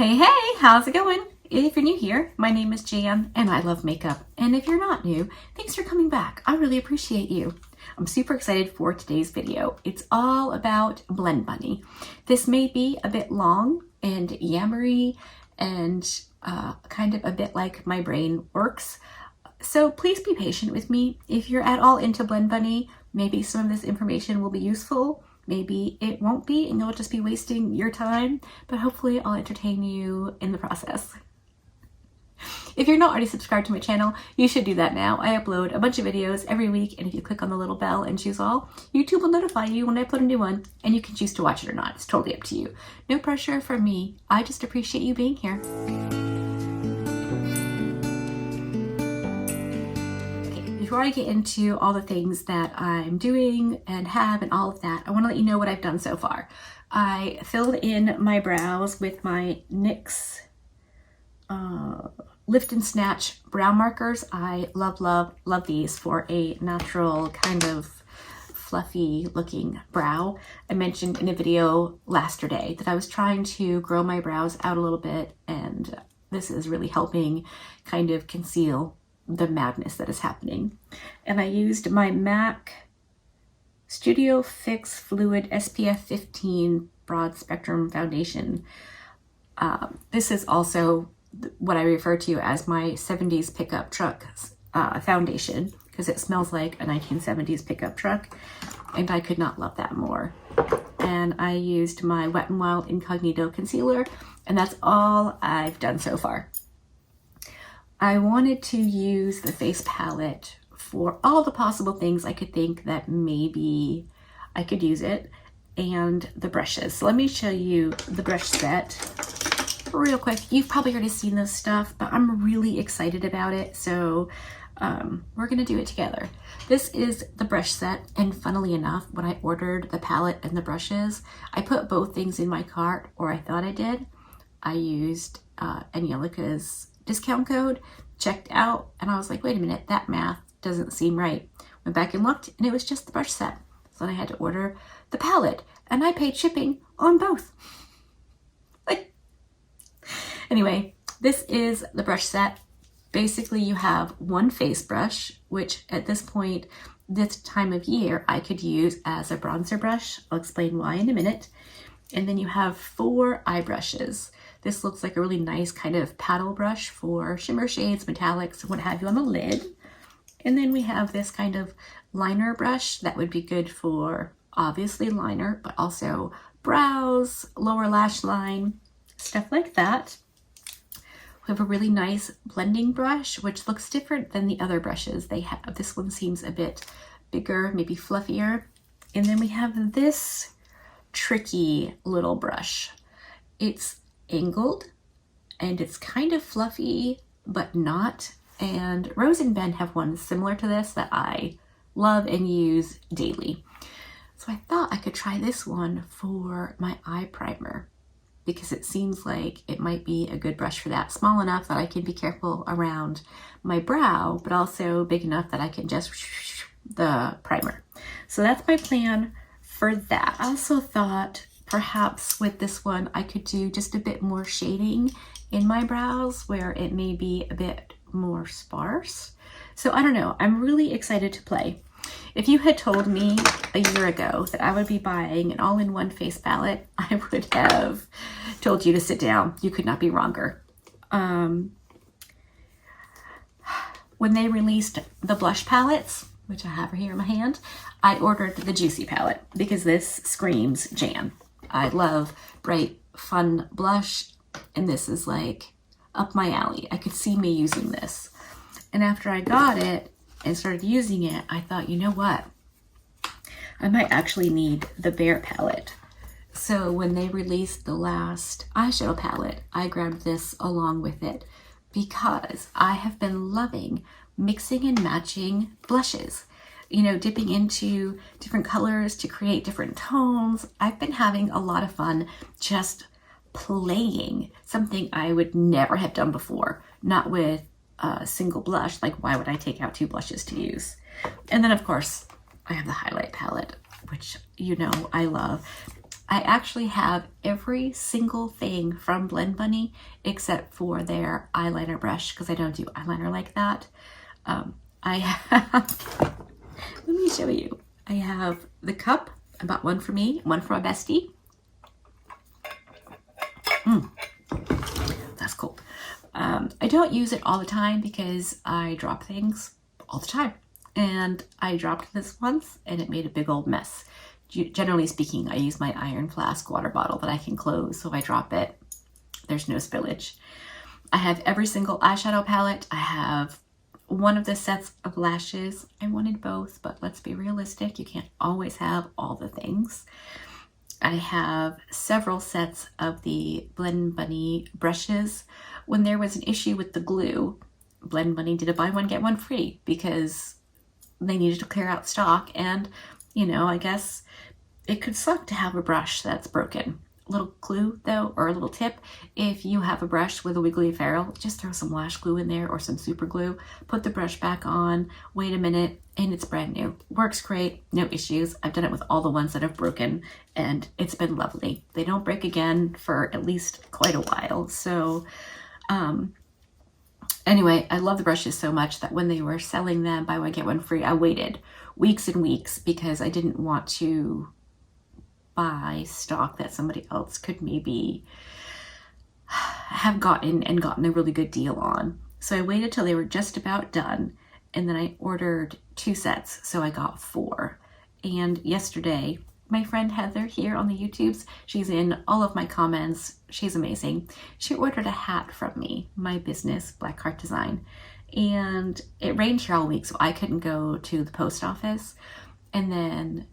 Hey, how's it going? If you're new here, my name is Jan and I love makeup. And if you're not new, thanks for coming back. I really appreciate you. I'm super excited for today's video. It's all about Blend Bunny. This may be a bit long and yammery and kind of a bit like my brain works. So please be patient with me. If you're at all into Blend Bunny, maybe some of this information will be useful. Maybe it won't be and you'll just be wasting your time, but hopefully I'll entertain you in the process. If you're not already subscribed to my channel, you should do that now. I upload a bunch of videos every week, and if you click on the little bell and choose all, YouTube will notify you when I upload a new one, and you can choose to watch it or not. It's totally up to you. No pressure from me. I just appreciate you being here. Before I get into all the things that I'm doing and have and all of that, I want to let you know what I've done so far. I filled in my brows with my NYX Lift and Snatch brow markers. I love these for a natural kind of fluffy looking brow. I mentioned in a video yesterday that I was trying to grow my brows out a little bit, and this is really helping kind of conceal the madness that is happening. And I used my MAC Studio Fix Fluid SPF 15 Broad Spectrum Foundation. This is also what I refer to as my 70s pickup truck foundation, because it smells like a 1970s pickup truck, and I could not love that more. And I used my Wet n Wild Incognito Concealer, and that's all I've done so far. I wanted to use the face palette for all the possible things I could think that maybe I could use it, and the brushes. So let me show you the brush set real quick. You've probably already seen this stuff, but I'm really excited about it, so we're gonna do it together. This is the brush set, and funnily enough, when I ordered the palette and the brushes, I put both things in my cart, or I thought I did. I used Angelica's discount code, checked out, and I was like, wait a minute, that math doesn't seem right. Went back and looked, and it was just the brush set. So then I had to order the palette, and I paid shipping on both. Anyway, this is the brush set. Basically, you have one face brush, which at this point, this time of year, I could use as a bronzer brush. I'll explain why in a minute. And then you have 4 eye brushes. This looks like a really nice kind of paddle brush for shimmer shades, metallics, what have you on the lid. And then we have this kind of liner brush that would be good for obviously liner, but also brows, lower lash line, stuff like that. We have a really nice blending brush, which looks different than the other brushes they have. This one seems a bit bigger, maybe fluffier. And then we have this tricky little brush. It's angled and it's kind of fluffy, but not. And Rose and Ben have one similar to this that I love and use daily. So I thought I could try this one for my eye primer, because it seems like it might be a good brush for that. Small enough that I can be careful around my brow, but also big enough that I can just the primer. So that's my plan for that. I also thought perhaps with this one I could do just a bit more shading in my brows where it may be a bit more sparse. So I don't know, I'm really excited to play. If you had told me a year ago that I would be buying an all-in-one face palette, I would have told you to sit down. You could not be wronger. When they released the blush palettes, which I have here in my hand, I ordered the Juicy palette because this screams Jan. I love bright, fun blush, and this is like up my alley. I could see me using this. And after I got it and started using it, I thought, you know what? I might actually need the Bare palette. So when they released the last eyeshadow palette, I grabbed this along with it because I have been loving mixing and matching blushes. You know, dipping into different colors to create different tones. I've been having a lot of fun just playing, something I would never have done before. Not with a single blush. Like, why would I take out 2 blushes to use? And then of course I have the highlight palette, which you know I love. I actually have every single thing from Blend Bunny except for their eyeliner brush, because I don't do eyeliner like that. I have, let me show you. I have the cup. I bought one for me, one for my bestie. That's cold. I don't use it all the time because I drop things all the time. And I dropped this once and it made a big old mess. Generally speaking, I use my Iron Flask water bottle that I can close, so if I drop it, there's no spillage. I have every single eyeshadow palette. I have one of the sets of lashes. I wanted both, but let's be realistic. You can't always have all the things. I have several sets of the Blend Bunny brushes. When there was an issue with the glue, Blend Bunny did a buy one, get one free because they needed to clear out stock. And, you know, I guess it could suck to have a brush that's broken. A little clue though, or a little tip, if you have a brush with a wiggly ferrule, just throw some lash glue in there or some super glue, put the brush back on, wait a minute, and it's brand new. Works great, no issues. I've done it with all the ones that have broken and it's been lovely. They don't break again for at least quite a while. So anyway, I love the brushes so much that when they were selling them buy one get one free, I waited weeks and weeks because I didn't want to buy stock that somebody else could maybe have gotten a really good deal on. So I waited till they were just about done, and then I ordered 2 sets, so I got 4. And yesterday, my friend Heather here on the YouTubes, she's in all of my comments, she's amazing. She ordered a hat from me, my business, Black Heart Design, and it rained here all week, so I couldn't go to the post office. And then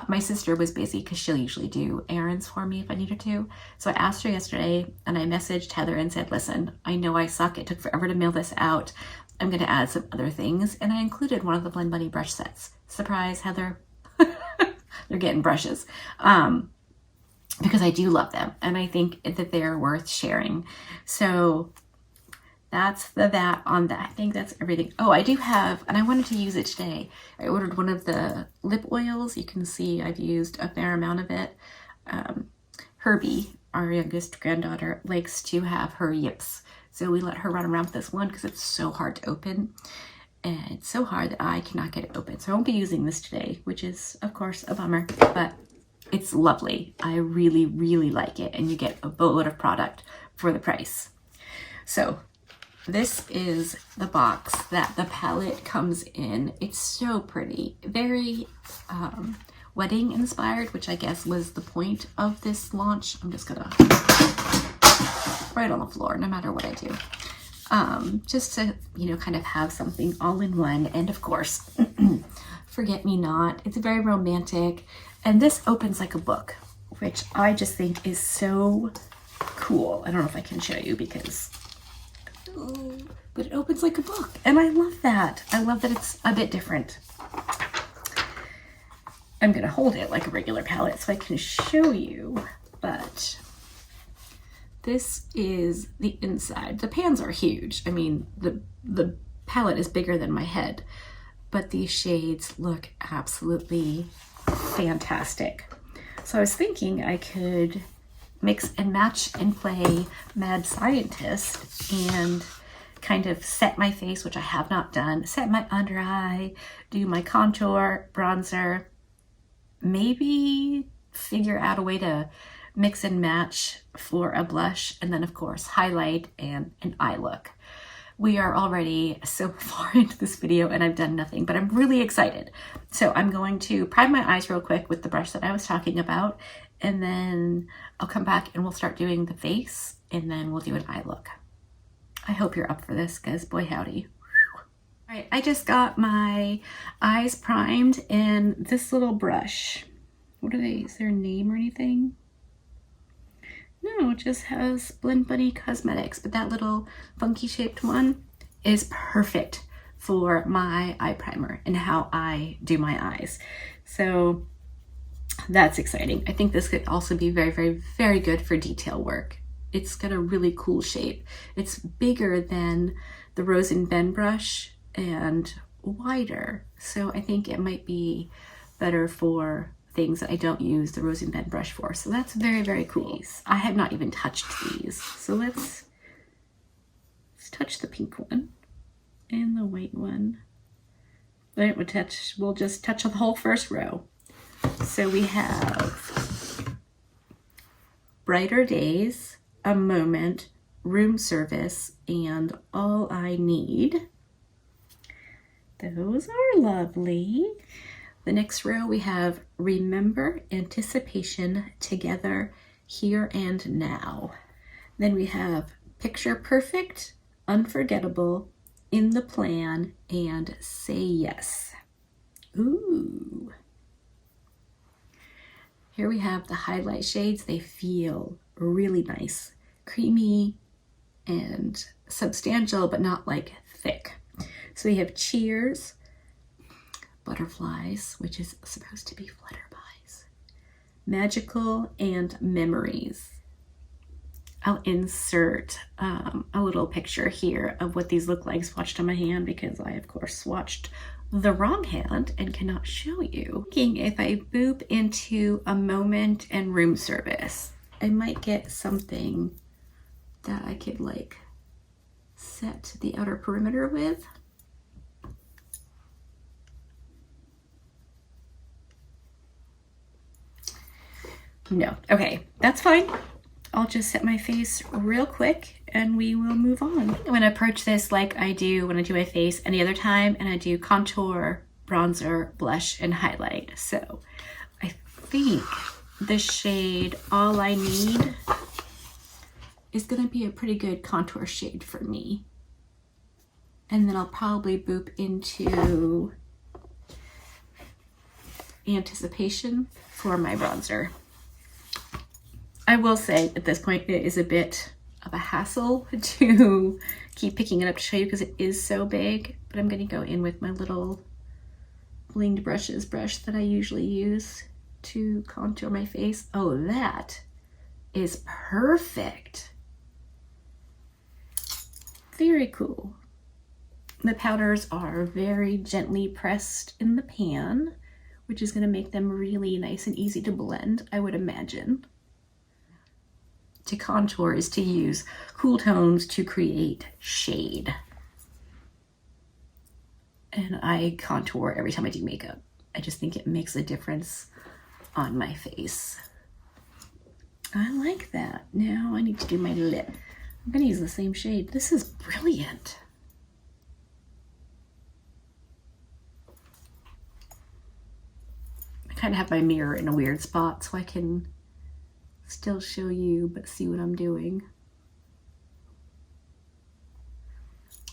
my sister was busy because she'll usually do errands for me if I needed to. So I asked her yesterday and I messaged Heather and said, listen, I know I suck. It took forever to mail this out. I'm going to add some other things. And I included one of the Blend Bunny brush sets. Surprise, Heather. They're getting brushes. Because I do love them and I think that they're worth sharing. So that's that on that. I think that's everything. Oh, I do have, and I wanted to use it today. I ordered one of the lip oils. You can see I've used a fair amount of it. Herbie, our youngest granddaughter, likes to have her yips. So we let her run around with this one because it's so hard to open. And it's so hard that I cannot get it open. So I won't be using this today, which is, of course, a bummer. But it's lovely. I really, really like it. And you get a boatload of product for the price. So this is the box that the palette comes in. It's so pretty, very wedding inspired, which I guess was the point of this launch. I'm just gonna right on the floor, no matter what I do. Just to, you know, kind of have something all in one. And of course, Forget Me Not. It's very romantic. And this opens like a book, which I just think is so cool. I don't know if I can show you because but it opens like a book and I love that. I love that it's a bit different. I'm gonna hold it like a regular palette so I can show you, but this is the inside. The pans are huge. I mean, the palette is bigger than my head, but these shades look absolutely fantastic. So I was thinking I could mix and match and play Mad Scientist and kind of set my face, which I have not done, set my under eye, do my contour, bronzer, maybe figure out a way to mix and match for a blush, and then of course highlight and an eye look. We are already so far into this video and I've done nothing, but I'm really excited. So I'm going to prime my eyes real quick with the brush that I was talking about, and then I'll come back and we'll start doing the face, and then we'll do an eye look. I hope you're up for this, because boy howdy. All right, I just got my eyes primed in this little brush. What are they? Is there a name or anything? No, it just has Blend Bunny Cosmetics, but that little funky shaped one is perfect for my eye primer and how I do my eyes. So that's exciting. I think this could also be very, very, very good for detail work. It's got a really cool shape. It's bigger than the Rose and Ben brush and wider. So I think it might be better for things that I don't use the Rose and Ben brush for. So that's very, very cool. I have not even touched these. So let's touch the pink one and the white one. Then we'll just touch the whole first row. So we have Brighter Days, A Moment, Room Service, and All I Need. Those are lovely. The next row we have Remember, Anticipation, Together, Here and Now. Then we have Picture Perfect, Unforgettable, In the Plan, and Say Yes. Ooh. Here we have the highlight shades. They feel really nice, creamy and substantial, but not like thick. So we have Cheers, Butterflies, which is supposed to be Flutterbies, Magical, and Memories. I'll insert a little picture here of what these look like swatched on my hand, because I, of course, swatched the wrong hand and cannot show you. Thinking if I boop into A Moment and Room Service, I might get something that I could like set the outer perimeter with. No, okay, that's fine. I'll just set my face real quick and we will move on. I'm gonna approach this like I do when I do my face any other time, and I do contour, bronzer, blush, and highlight. So I think the shade All I Need is gonna be a pretty good contour shade for me. And then I'll probably boop into Anticipation for my bronzer. I will say at this point it is a bit of a hassle to keep picking it up to show you because it is so big, but I'm going to go in with my little Blinged Brushes brush that I usually use to contour my face. Oh, that is perfect. Very cool. The powders are very gently pressed in the pan, which is going to make them really nice and easy to blend, I would imagine. To contour is to use cool tones to create shade. And I contour every time I do makeup. I just think it makes a difference on my face. I like that. Now I need to do my lip. I'm gonna use the same shade. This is brilliant. I kind of have my mirror in a weird spot so I can still show you, but see what I'm doing.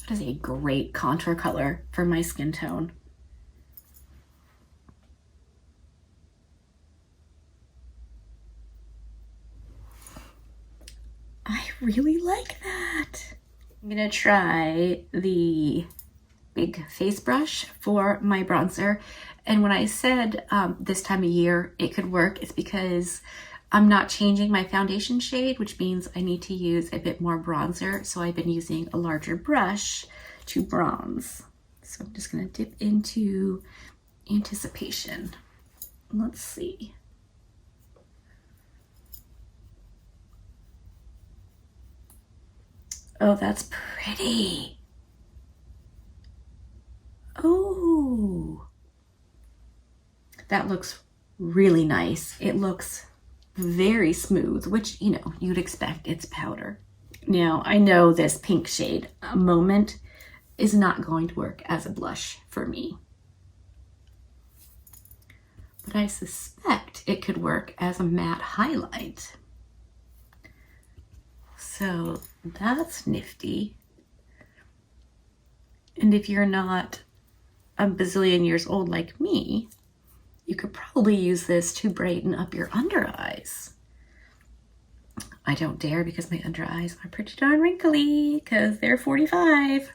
That is a great contour color for my skin tone. I really like that. I'm gonna try the big face brush for my bronzer. And when I said this time of year it could work, it's because I'm not changing my foundation shade, which means I need to use a bit more bronzer. So I've been using a larger brush to bronze. So I'm just gonna dip into Anticipation. Let's see. Oh, that's pretty. Oh, that looks really nice. It looks very smooth, which, you know, you'd expect, it's powder. Now, I know this pink shade, A Moment, is not going to work as a blush for me. But I suspect it could work as a matte highlight. So that's nifty. And if you're not a bazillion years old like me, you could probably use this to brighten up your under eyes. I don't dare because my under eyes are pretty darn wrinkly because they're 45,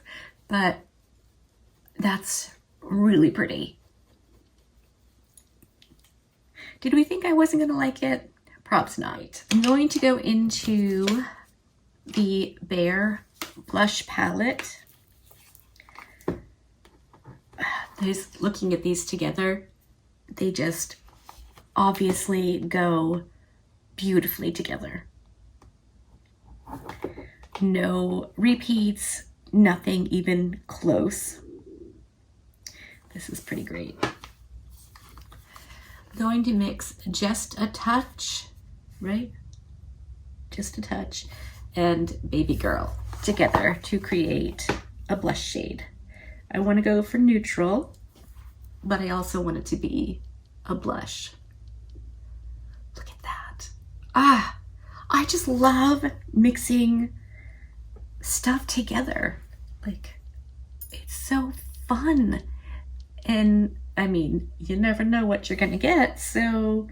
but that's really pretty. Did we think I wasn't gonna like it? Props not. I'm going to go into the Bare blush palette. Looking at these together, they just obviously go beautifully together. No repeats, nothing even close. This is pretty great. Going to mix just a touch, right? Just a touch, and Baby Girl together to create a blush shade. I want to go for neutral, but I also want it to be a blush. Look at that. Ah, I just love mixing stuff together. Like, it's so fun. And I mean, you never know what you're gonna get, so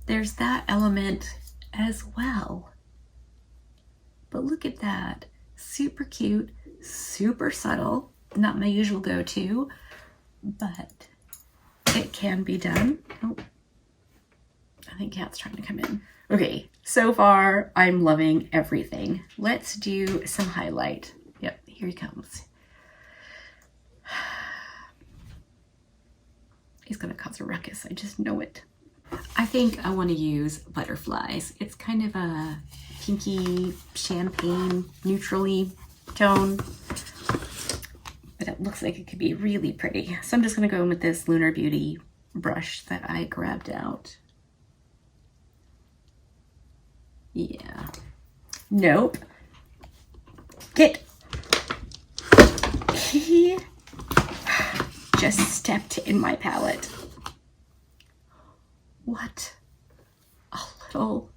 there's that element as well. But look at that. Super cute, super subtle. Not my usual go-to, but it can be done. Oh, I think Cat's trying to come in. Okay, so far I'm loving everything. Let's do some highlight. Yep, here he comes. He's gonna cause a ruckus, I just know it. I think I want to use Butterflies. It's kind of a pinky, champagne, neutrally tone, but it looks like it could be really pretty. So I'm just gonna go in with this Lunar Beauty brush that I grabbed out. Yeah. Nope. Get. He just stepped in my palette. What a little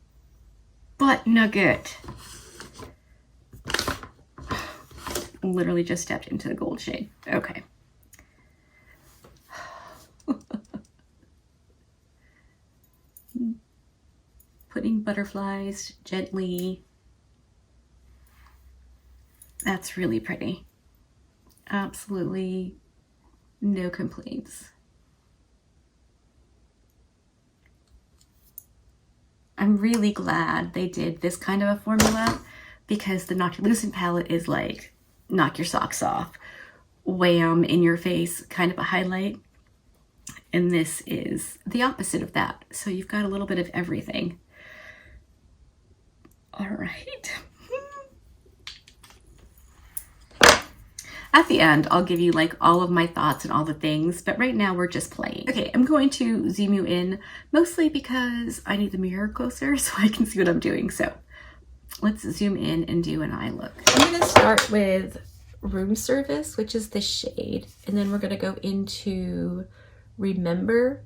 butt nugget. Literally just stepped into the gold shade. Okay. Putting butterflies gently. That's really pretty. Absolutely no complaints. I'm really glad they did this kind of a formula because the Noctilucent palette is like knock your socks off, wham in your face kind of a highlight. And this is the opposite of that. So you've got a little bit of everything. All right. At the end, I'll give you like all of my thoughts and all the things, but right now we're just playing. Okay, I'm going to zoom you in mostly because I need the mirror closer so I can see what I'm doing. So let's zoom in and do an eye look. I'm gonna start with Room Service, which is this shade, and then we're gonna go into Remember,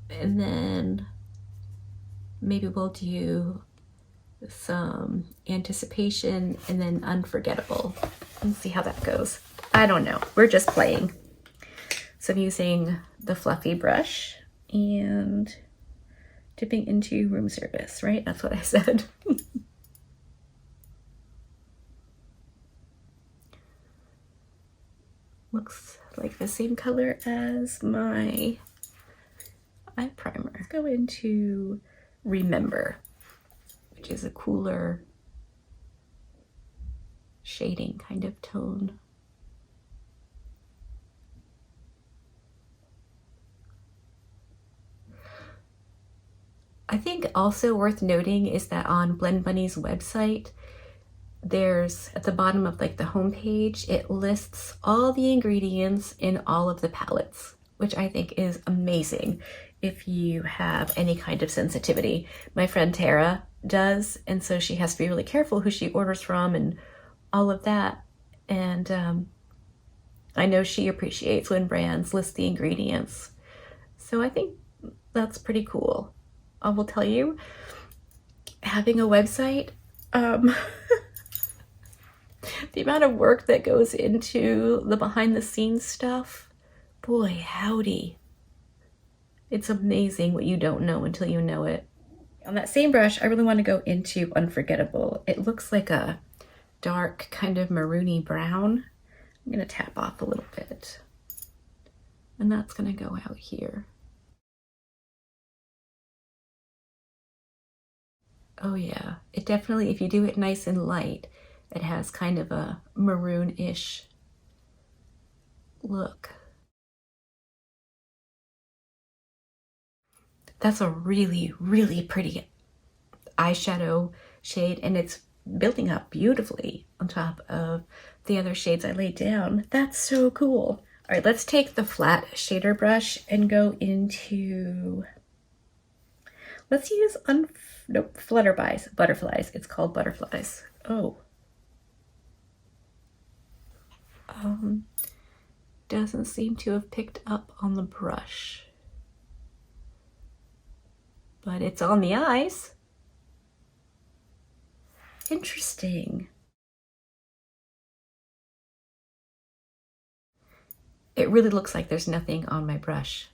and then maybe we'll do some Anticipation and then Unforgettable and see how that goes. I don't know, we're just playing. So I'm using the fluffy brush and dipping into Room Service, right? That's what I said. Looks like the same color as my eye primer. Let's go into Remember, which is a cooler shading kind of tone. I think also worth noting is that on Blend Bunny's website, there's at the bottom of like the homepage, it lists all the ingredients in all of the palettes, which I think is amazing if you have any kind of sensitivity. My friend Tara does, and so she has to be really careful who she orders from and all of that. And I know she appreciates when brands list the ingredients. So I think that's pretty cool. I will tell you, having a website, the amount of work that goes into the behind the scenes stuff, boy, howdy. It's amazing what you don't know until you know it. On that same brush, I really want to go into Unforgettable. It looks like a dark kind of maroony brown. I'm going to tap off a little bit. And that's going to go out here. Oh yeah, it definitely, if you do it nice and light, it has kind of a maroon-ish look. That's a really, really pretty eyeshadow shade, and it's building up beautifully on top of the other shades I laid down. That's so cool. All right, let's take the flat shader brush and go into, let's use butterflies. It's called butterflies. Oh. Doesn't seem to have picked up on the brush, but it's on the eyes. Interesting. It really looks like there's nothing on my brush,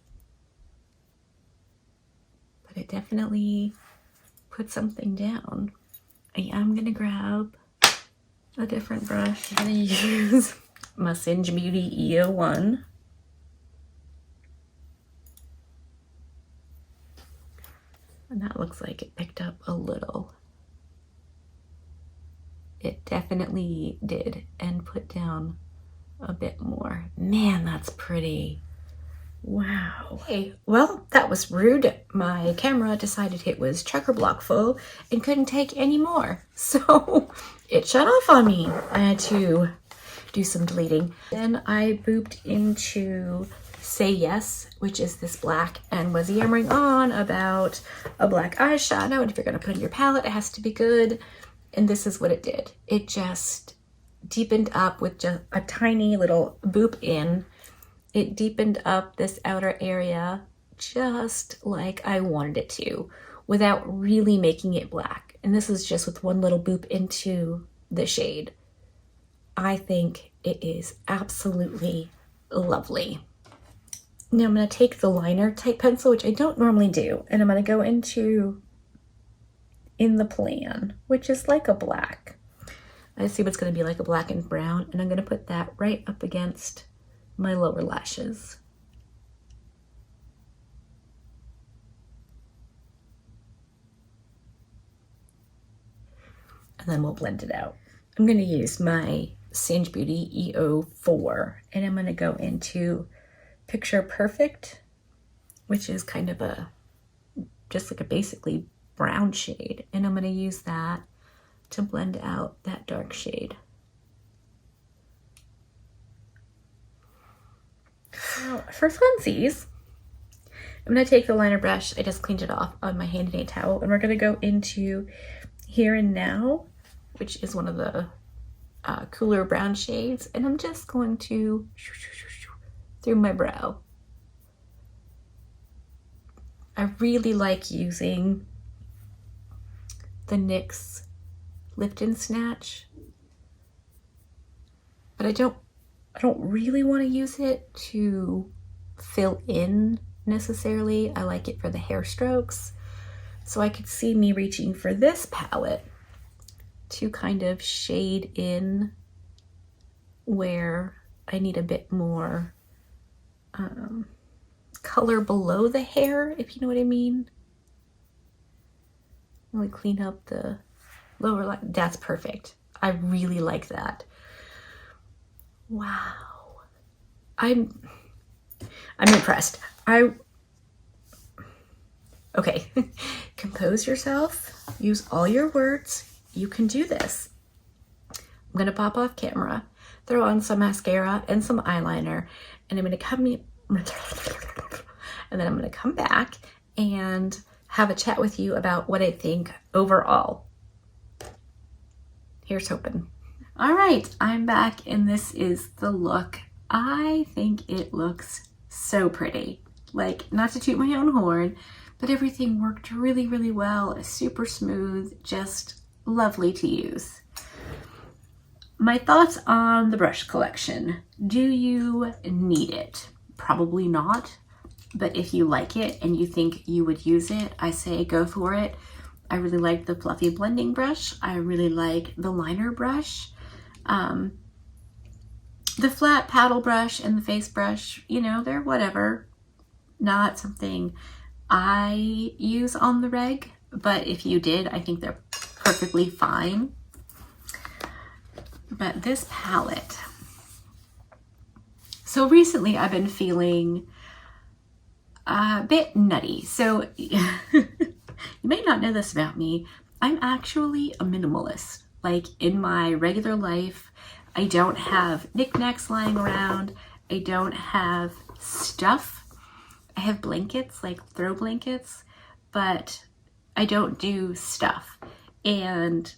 but it definitely put something down. I'm gonna grab a different brush. I'm gonna use my Singe Beauty E01. And that looks like it picked up a little. It definitely did, and put down a bit more. Man, that's pretty. Wow. Hey, well, that was rude. My camera decided it was chocker block full and couldn't take any more. So it shut off on me. I had to do some deleting. Then I booped into Say Yes, which is this black, and was yammering on about a black eyeshadow. And if you're gonna put it in your palette, it has to be good. And this is what it did. It just deepened up with just a tiny little boop in. It deepened up this outer area just like I wanted it to, without really making it black. And this is just with one little boop into the shade. I think it is absolutely lovely. Now I'm going to take the liner type pencil, which I don't normally do, and I'm going to go into In the Plan, which is like a black. I see what's going to be like a black and brown, and I'm going to put that right up against my lower lashes. And then we'll blend it out. I'm going to use my Singe Beauty E04, and I'm going to go into Picture Perfect, which is kind of just like a basically brown shade. And I'm going to use that to blend out that dark shade. Now, for funsies, I'm going to take the liner brush. I just cleaned it off on my handy dandy towel, and we're going to go into Here and Now, which is one of the cooler brown shades, and I'm just going to through my brow. I really like using the NYX Lift and Snatch, but I don't really want to use it to fill in necessarily. I like it for the hair strokes. So I could see me reaching for this palette to kind of shade in where I need a bit more color below the hair, if you know what I mean. Really clean up the lower line. That's perfect. I really like that. Wow. I'm impressed. Okay. Compose yourself. Use all your words. You can do this. I'm gonna pop off camera, throw on some mascara and some eyeliner, and I'm gonna and then I'm gonna come back and have a chat with you about what I think overall. Here's hoping. All right, I'm back, and this is the look. I think it looks so pretty. Like, not to toot my own horn, but everything worked really, really well. Super smooth, just lovely to use. My thoughts on the brush collection. Do you need it? Probably not, but if you like it and you think you would use it, I say go for it. I really like the fluffy blending brush. I really like the liner brush. The flat paddle brush and the face brush, you know, they're whatever. Not something I use on the reg, but if you did, I think they're perfectly fine. But this palette. So recently I've been feeling a bit nutty. So you may not know this about me. I'm actually a minimalist. Like in my regular life, I don't have knickknacks lying around. I don't have stuff. I have blankets, like throw blankets, but I don't do stuff. And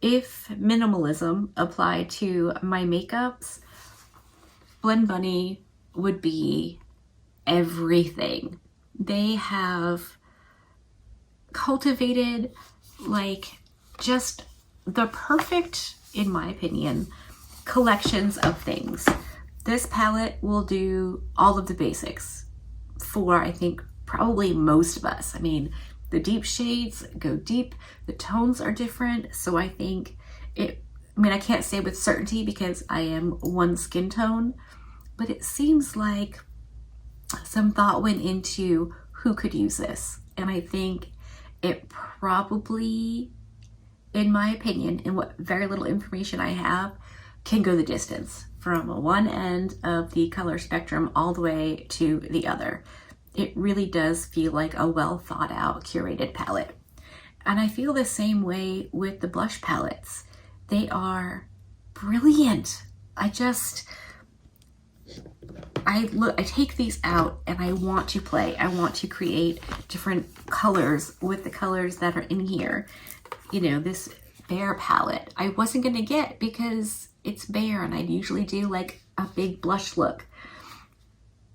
if minimalism applied to my makeups, Blend Bunny would be everything. They have cultivated like just the perfect, in my opinion, collections of things. This palette will do all of the basics for, I think, probably most of us. I mean, the deep shades go deep, the tones are different, so I think I can't say with certainty because I am one skin tone, but it seems like some thought went into who could use this. And I think it probably, in my opinion, and what very little information I have, can go the distance from one end of the color spectrum all the way to the other. It really does feel like a well thought out, curated palette. And I feel the same way with the blush palettes. They are brilliant. I take these out and I want to play. I want to create different colors with the colors that are in here. You know, this Bare palette I wasn't gonna get because it's bare and I'd usually do like a big blush look.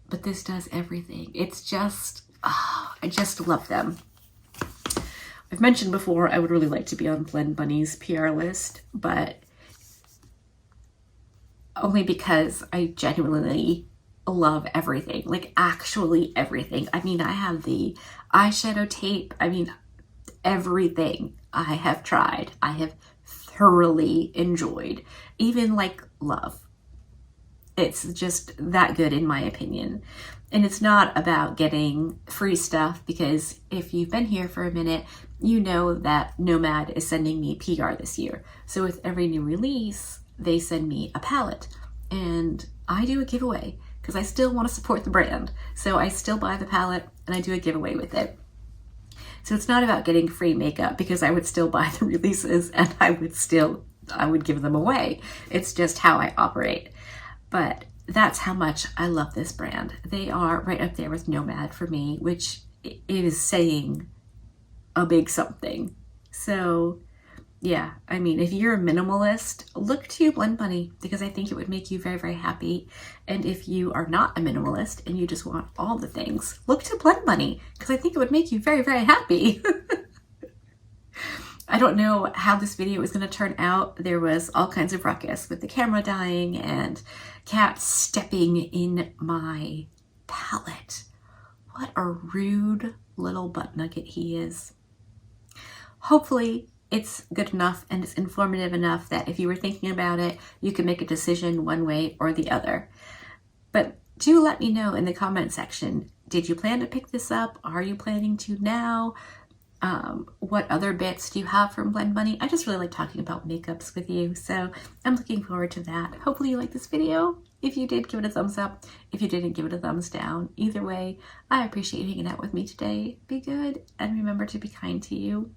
But this does everything. It's just, I just love them. I've mentioned before I would really like to be on Blend Bunny's PR list, but only because I genuinely love everything, like actually everything. I mean, I have the eyeshadow tape. I mean, everything I have tried, I have thoroughly enjoyed, even like Love. It's just that good in my opinion. And it's not about getting free stuff, because if you've been here for a minute, you know that Nomad is sending me PR this year. So with every new release, they send me a palette and I do a giveaway because I still want to support the brand. So I still buy the palette and I do a giveaway with it. So it's not about getting free makeup, because I would still buy the releases and I would give them away. It's just how I operate. But that's how much I love this brand. They are right up there with Nomad for me, which is saying a big something. So yeah, I mean, if you're a minimalist, look to Blend Bunny, because I think it would make you very, very happy. And if you are not a minimalist and you just want all the things, look to Blend Bunny, because I think it would make you very, very happy. I don't know how this video is going to turn out. There was all kinds of ruckus with the camera dying and Cat stepping in my palette. What a rude little butt nugget he is. Hopefully it's good enough and it's informative enough that if you were thinking about it, you can make a decision one way or the other. But do let me know in the comment section, did you plan to pick this up? Are you planning to now? What other bits do you have from Blend Bunny? I just really like talking about makeups with you, so I'm looking forward to that. Hopefully you liked this video. If you did, give it a thumbs up. If you didn't, give it a thumbs down. Either way, I appreciate you hanging out with me today. Be good, and remember to be kind to you.